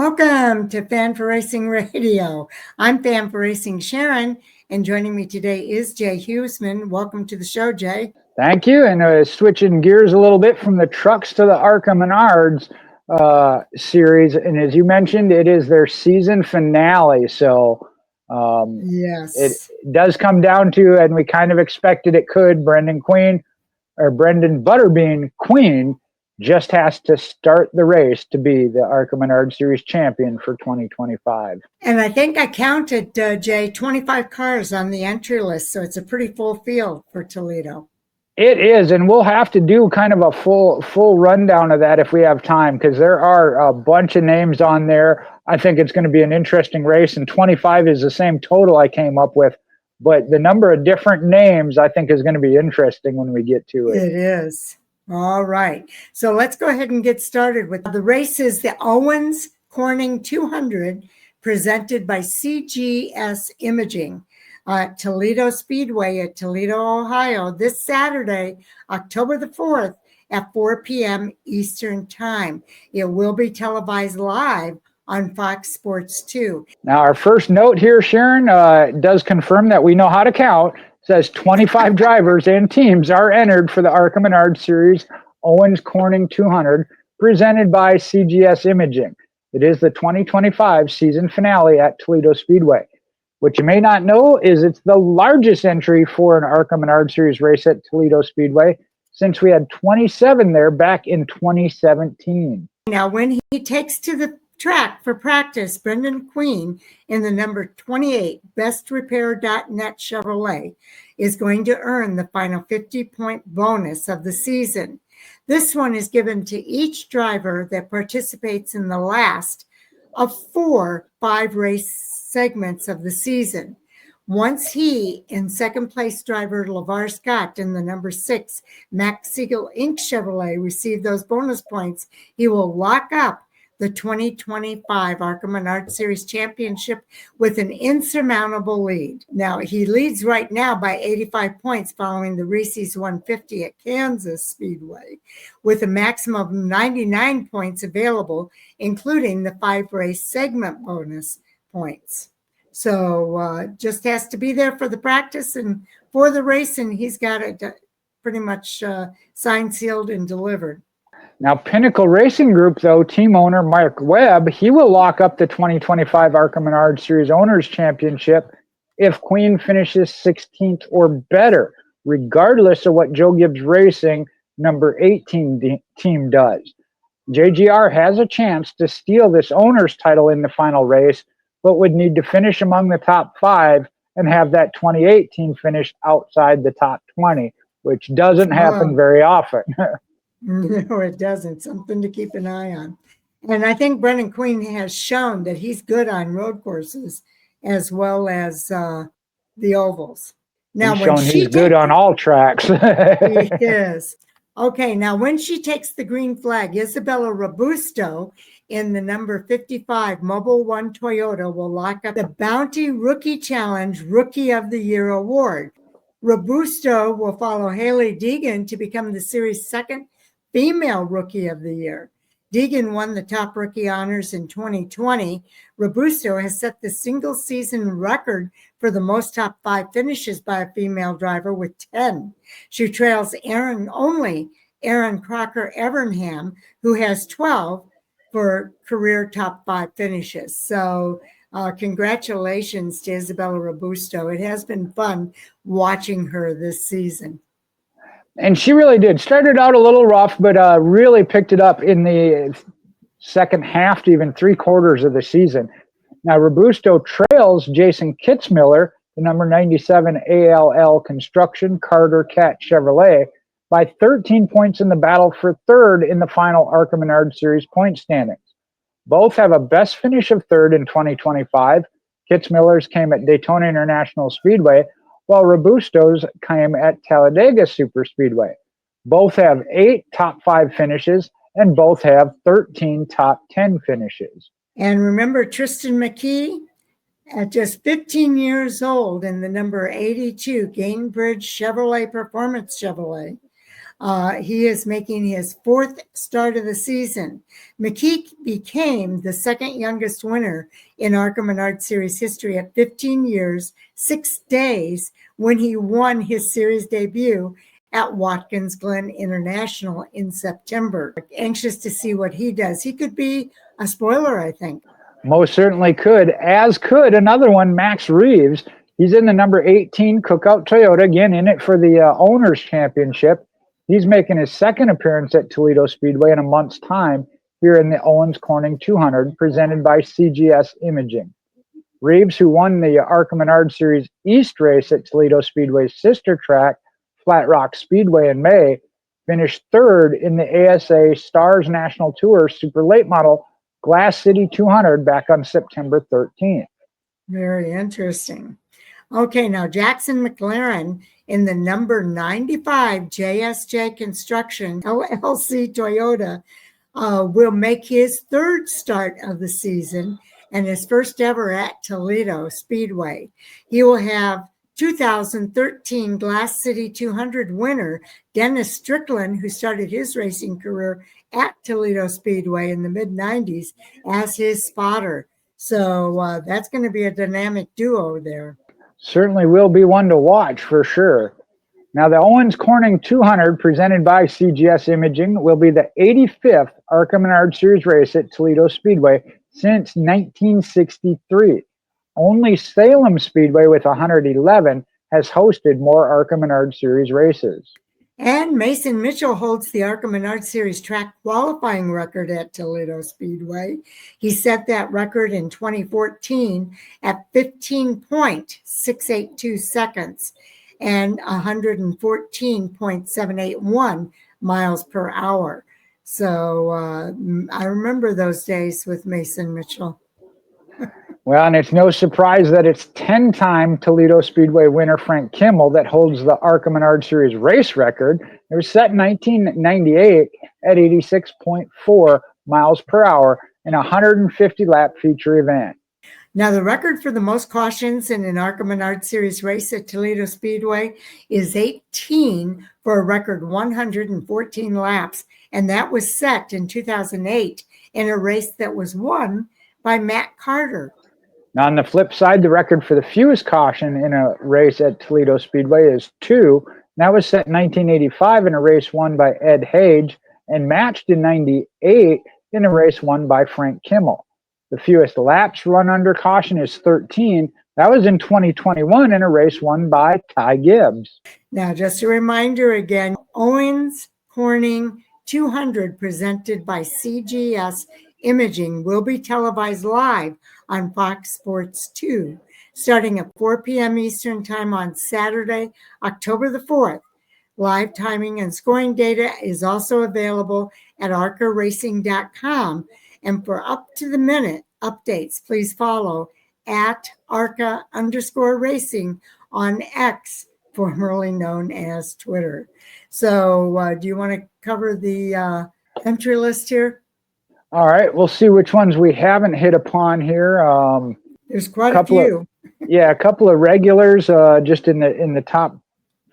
Welcome to Fan for Racing Radio. I'm Fan for Racing Sharon, and joining me today is Jay Hughesman. Welcome to the show, Jay. Thank you. And switching gears a little bit from the trucks to the ARCA Menards series. And as you mentioned, it is their season finale. So yes, it does come down to, and we kind of expected it could, Brenden Butterbean Queen just has to start the race to be the ARCA Menards Series champion for 2025. And I think I counted, Jay, 25 cars on the entry list. So it's a pretty full field for Toledo. It is, and we'll have to do kind of a full rundown of that if we have time, because there are a bunch of names on there. I think it's going to be an interesting race, and 25 is the same total I came up with, but the number of different names I think is going to be interesting when we get to it. It is. All right. So let's go ahead and get started with the race. Is the Owens Corning 200 presented by CGS Imaging. Toledo Speedway at Toledo, Ohio, this Saturday, October the 4th at 4 p.m. Eastern Time. It will be televised live on Fox Sports 2. Now, our first note here, Sharon, does confirm that we know how to count. It says 25 drivers and teams are entered for the ARCA Menards Series Owens Corning 200, presented by CGS Imaging. It is the 2025 season finale at Toledo Speedway. What you may not know is it's the largest entry for an ARCA Menards Series race at Toledo Speedway since we had 27 there back in 2017. Now, when he takes to the track for practice, Brenden Queen in the number 28 BestRepair.net Chevrolet is going to earn the final 50-point bonus of the season. This one is given to each driver that participates in the last of 4 5-race segments of the season. Once he and second place driver LeVar Scott in the number 6 Max Siegel Inc. Chevrolet receive those bonus points, he will lock up the 2025 ARCA Menards Series Championship with an insurmountable lead. Now, he leads right now by 85 points following the Reaves 150 at Kansas Speedway, with a maximum of 99 points available, including the 5-race segment bonus points. So just has to be there for the practice and for the race, and he's got it pretty much signed, sealed, and delivered. Now, Pinnacle Racing Group, though, team owner Mark Webb, he will lock up the 2025 ARCA Menards Series Owners Championship if Queen finishes 16th or better, regardless of what Joe Gibbs Racing number 18 team does. JGR has a chance to steal this owner's title in the final race, but would need to finish among the top 5 and have that 2018 finish outside the top 20, which doesn't happen very often. No, it doesn't. Something to keep an eye on. And I think Brenden Queen has shown that he's good on road courses as well as the ovals. Now, he's good on all tracks. He is. Okay, now when she takes the green flag, Isabella Robusto in the number 55 Mobile One Toyota will lock up the Bounty Rookie Challenge Rookie of the Year award. Robusto will follow Haley Deegan to become the series' second female Rookie of the Year. Deegan won the top rookie honors in 2020. Robusto has set the single season record for the most top 5 finishes by a female driver with 10. She trails Aaron Crocker Evernham, who has 12 for career top 5 finishes. So congratulations to Isabella Robusto. It has been fun watching her this season. And she really did. Started out a little rough, but really picked it up in the second half to even 3/4 of the season. Now, Robusto trails Jason Kitzmiller, the number 97 ALL Construction Carter Cat Chevrolet, by 13 points in the battle for third in the final ARCA Menards Series point standings. Both have a best finish of third in 2025. Kitzmiller's came at Daytona International Speedway, while Robusto's came at Talladega Superspeedway. Both have 8 top 5 finishes, and both have 13 top 10 finishes. And remember Tristan McKee, at just 15 years old in the number 82 Gainbridge Chevrolet Performance Chevrolet. He is making his fourth start of the season. McKee became the second youngest winner in ARCA Menards Series history at 15 years, 6 days, when he won his series debut at Watkins Glen International in September. Anxious to see what he does. He could be a spoiler, I think. Most certainly could, as could another one, Max Reaves. He's in the number 18 Cookout Toyota, again in it for the Owners Championship. He's making his second appearance at Toledo Speedway in a month's time here in the Owens Corning 200, presented by CGS Imaging. Reaves, who won the ARCA Menards Series East race at Toledo Speedway's sister track, Flat Rock Speedway, in May, finished third in the ASA Stars National Tour Super Late Model Glass City 200 back on September 13th. Very interesting. Okay, now Jackson McLaren in the number 95 JSJ Construction LLC Toyota will make his third start of the season and his first ever at Toledo Speedway. He will have 2013 Glass City 200 winner Dennis Strickland, who started his racing career at Toledo Speedway in the mid-90s, as his spotter. So that's going to be a dynamic duo there. Certainly will be one to watch for sure. Now, the Owens Corning 200, presented by CGS Imaging, will be the 85th ARCA Menards Series race at Toledo Speedway since 1963. Only Salem Speedway, with 111, has hosted more ARCA Menards Series races. And Mason Mitchell holds the ARCA Menards Series track qualifying record at Toledo Speedway. He set that record in 2014 at 15.682 seconds and 114.781 miles per hour. So I remember those days with Mason Mitchell. Well, and it's no surprise that it's 10-time Toledo Speedway winner Frank Kimmel that holds the ARCA Menards Series race record. It was set in 1998 at 86.4 miles per hour in a 150-lap feature event. Now, the record for the most cautions in an ARCA Menards Series race at Toledo Speedway is 18 for a record 114 laps, and that was set in 2008 in a race that was won by Matt Carter. Now, on the flip side, the record for the fewest caution in a race at Toledo Speedway is 2. That was set in 1985 in a race won by Ed Hage and matched in 98 in a race won by Frank Kimmel. The fewest laps run under caution is 13. That was in 2021 in a race won by Ty Gibbs. Now, just a reminder again, Owens Corning 200 presented by CGS Imaging will be televised live on Fox Sports 2, starting at 4 p.m. Eastern Time on Saturday, October the 4th. Live timing and scoring data is also available at arcaracing.com. And for up-to-the-minute updates, please follow at ARCA_racing on X, formerly known as Twitter. So do you want to cover the entry list here? All right, we'll see which ones we haven't hit upon here. There's quite a few. A couple of regulars just in the top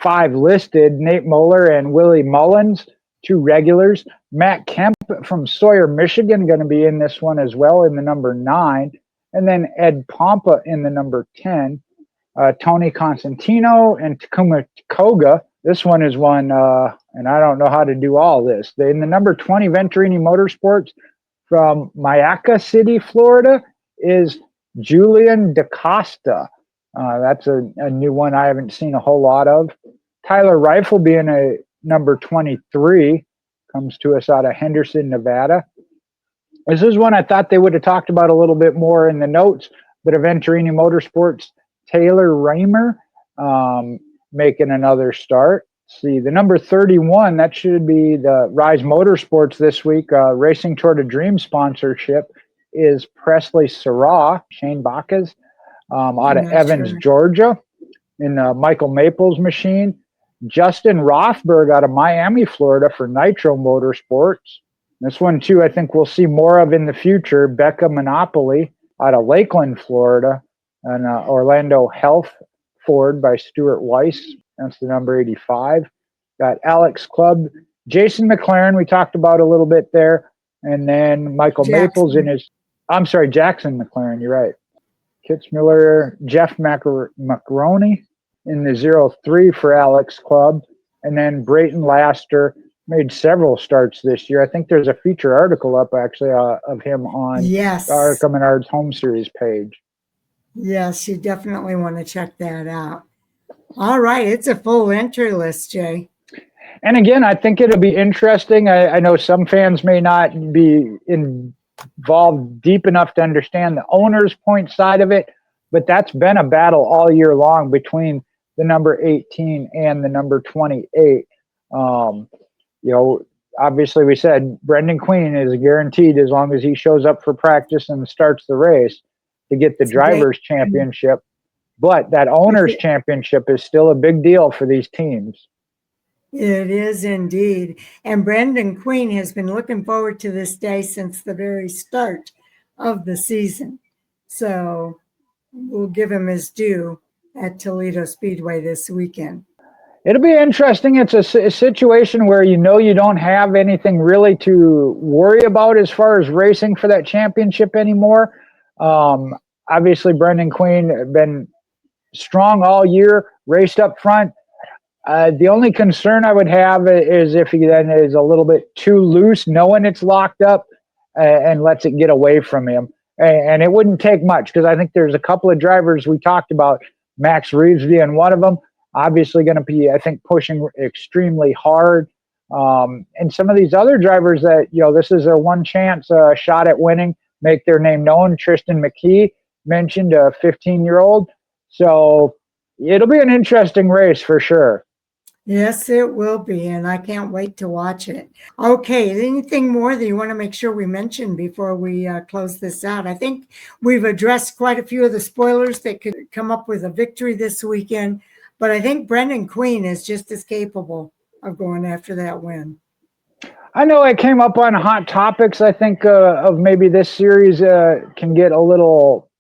5 listed. Nate Moeller and Willie Mullins, 2 regulars. Matt Kemp from Sawyer, Michigan, going to be in this one as well in the number 9. And then Ed Pompa in the number 10. Tony Constantino and Takuma Koga. This one is one, and I don't know how to do all this. In the number 20 Venturini Motorsports, from Mayaca City, Florida, is Julian DaCosta. That's a new one I haven't seen a whole lot of. Tyler Rifle being a number 23, comes to us out of Henderson, Nevada. This is one I thought they would have talked about a little bit more in the notes, but Venturini Motorsports, Taylor Raymer, making another start. See, the number 31, that should be the Rise Motorsports this week. Racing Toward a Dream sponsorship is Presley Sarah, Shane Bacchus, out of Evans, Georgia, in the Michael Maples machine. Justin Rothberg out of Miami, Florida for Nitro Motorsports. This one, too, I think we'll see more of in the future. Becca Monopoly out of Lakeland, Florida, and Orlando Health Ford by Stuart Weiss. That's the number 85. got Alex Club, Jason McLaren, we talked about a little bit there, and then Michael Maples in his, I'm sorry, Jackson McLaren, you're right. Kitzmiller, Jeff Macaroni in the 03 for Alex Club, and then Brayton Laster made several starts this year. I think there's a feature article up actually of him on the ARCA Menards Home Series page. Yes, you definitely want to check that out. All right, it's a full entry list, Jay. And again, I think it'll be interesting. I know some fans may not be involved deep enough to understand the owner's point side of it, but that's been a battle all year long between the number 18 and the number 28. Obviously we said Brenden Queen is guaranteed, as long as he shows up for practice and starts the race, to get the driver's championship. But that owner's championship is still a big deal for these teams. It is indeed. And Brenden Queen has been looking forward to this day since the very start of the season. So we'll give him his due at Toledo Speedway this weekend. It'll be interesting. It's a situation where you don't have anything really to worry about as far as racing for that championship anymore. Obviously, Brenden Queen been strong all year, raced up front. The only concern I would have is if he then is a little bit too loose, knowing it's locked up, and lets it get away from him. And it wouldn't take much, because I think there's a couple of drivers we talked about, Max Reaves being one of them, obviously going to be, I think, pushing extremely hard. And some of these other drivers that, this is their one chance shot at winning, make their name known. Tristan McKee mentioned, a 15-year-old. So it'll be an interesting race for sure. Yes, it will be, and I can't wait to watch it. Okay, anything more that you want to make sure we mention before we close this out? I think we've addressed quite a few of the spoilers that could come up with a victory this weekend, but I think Brenden Queen is just as capable of going after that win. I know it came up on Hot Topics. I think of maybe this series can get a little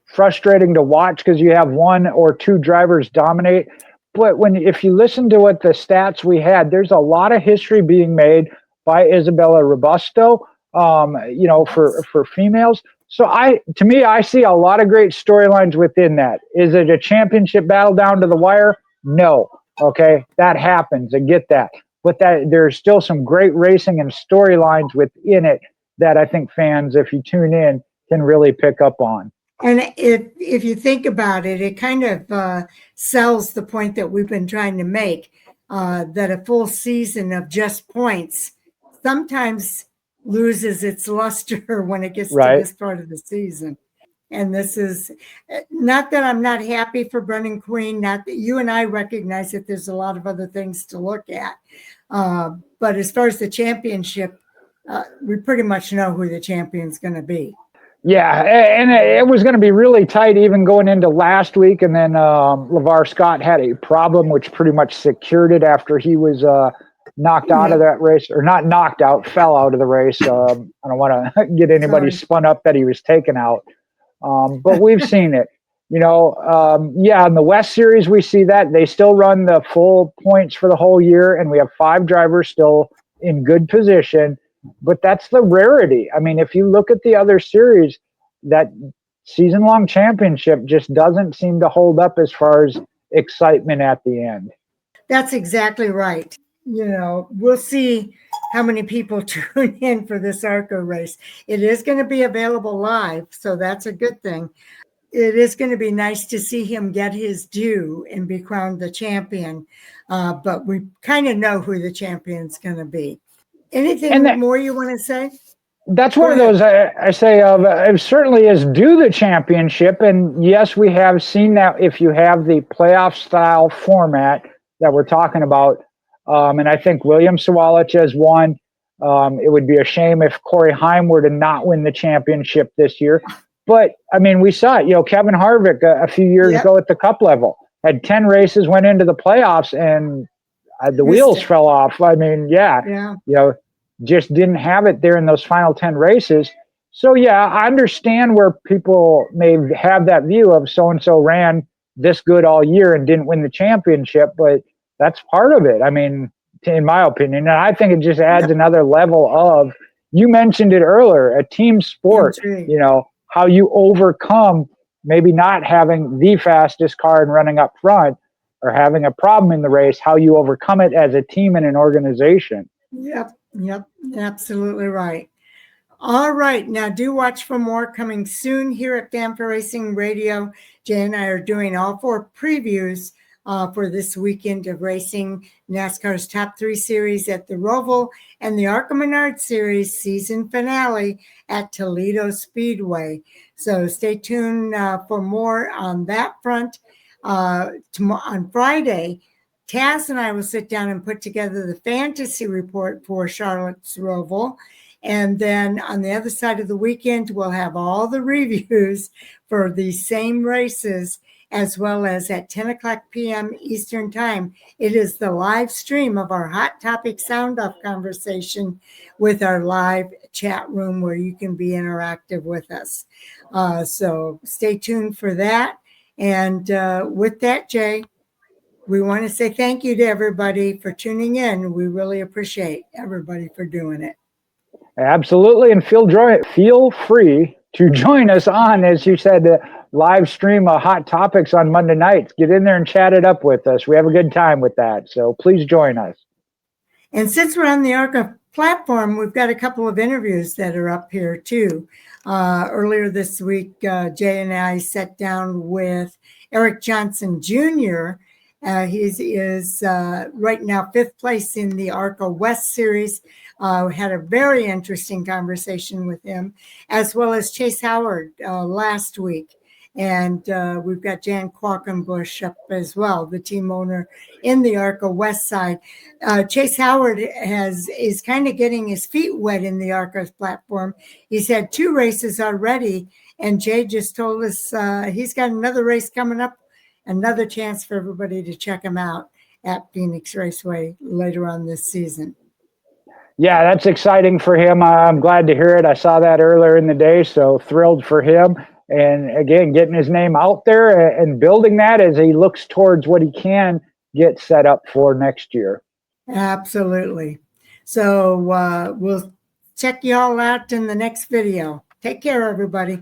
frustrating to watch because you have one or two drivers dominate. But if you listen to what the stats we had, there's a lot of history being made by Isabella Robusto, for females. So to me, I see a lot of great storylines within that. Is it a championship battle down to the wire? No. Okay, that happens. I get that. But there's still some great racing and storylines within it that I think fans, if you tune in, can really pick up on. And if you think about it, it kind of sells the point that we've been trying to make, that a full season of just points sometimes loses its luster when it gets to this part of the season. And this is not that I'm not happy for Brenden Queen, not that you and I recognize that there's a lot of other things to look at. But as far as the championship, we pretty much know who the champion's going to be. Yeah, and it was going to be really tight even going into last week, and then LeVar Scott had a problem which pretty much secured it after he was knocked out of that race, or not knocked out, fell out of the race. I don't want to get anybody spun up that he was taken out, but we've seen it. In the West Series we see that. They still run the full points for the whole year, and we have 5 drivers still in good position. But that's the rarity. I mean, if you look at the other series, that season-long championship just doesn't seem to hold up as far as excitement at the end. That's exactly right. We'll see how many people tune in for this ARCA race. It is going to be available live, so that's a good thing. It is going to be nice to see him get his due and be crowned the champion, but we kind of know who the champion's going to be. Anything more you want to say? That's one of those I say it certainly is due the championship. And yes, we have seen that if you have the playoff style format that we're talking about. And I think William Sawalich has won. It would be a shame if Corey Heim were to not win the championship this year. But I mean, we saw it, Kevin Harvick a few years ago at the Cup level had 10 races, went into the playoffs, and the wheels fell off. I mean, just didn't have it there in those final 10 races. So, I understand where people may have that view of so-and-so ran this good all year and didn't win the championship, but that's part of it. I mean, in my opinion. And I think it just adds another level of, you mentioned it earlier, a team sport, Intrigue. you know, how you overcome maybe not having the fastest car and running up front or having a problem in the race, how you overcome it as a team and an organization. Yep, absolutely right. All right, now do watch for more coming soon here at Fanfare Racing Radio. Jay and I are doing all 4 previews for this weekend of racing, NASCAR's Top 3 Series at the Roval and the ARCA Menards Series season finale at Toledo Speedway. So stay tuned for more on that front. On Friday, Taz and I will sit down and put together the fantasy report for Charlotte's Roval. And then on the other side of the weekend, we'll have all the reviews for the same races, as well as at 10 o'clock p.m. Eastern Time. It is the live stream of our Hot Topic Sound Off conversation with our live chat room where you can be interactive with us. So stay tuned for that. And with that, Jay, we want to say thank you to everybody for tuning in. We really appreciate everybody for doing it. Absolutely. And feel free to join us on, as you said, the live stream of Hot Topics on Monday nights. Get in there and chat it up with us. We have a good time with that. So please join us. And since we're on the ARCA platform, we've got a couple of interviews that are up here too. Earlier this week, Jay and I sat down with Eric Johnson Jr. He is right now 5th place in the ARCA West Series. Had a very interesting conversation with him, as well as Chase Howard last week. And we've got Jan Qualkenbush up as well, the team owner in the ARCA West side. Chase Howard is kind of getting his feet wet in the ARCA platform. He's had 2 races already, and Jay just told us he's got another race coming up, another chance for everybody to check him out at Phoenix Raceway later on this season. Yeah, that's exciting for him. I'm glad to hear it. I saw that earlier in the day, so thrilled for him. And again, getting his name out there and building that as he looks towards what he can get set up for next year. Absolutely. So we'll check you all out in the next video. Take care, everybody.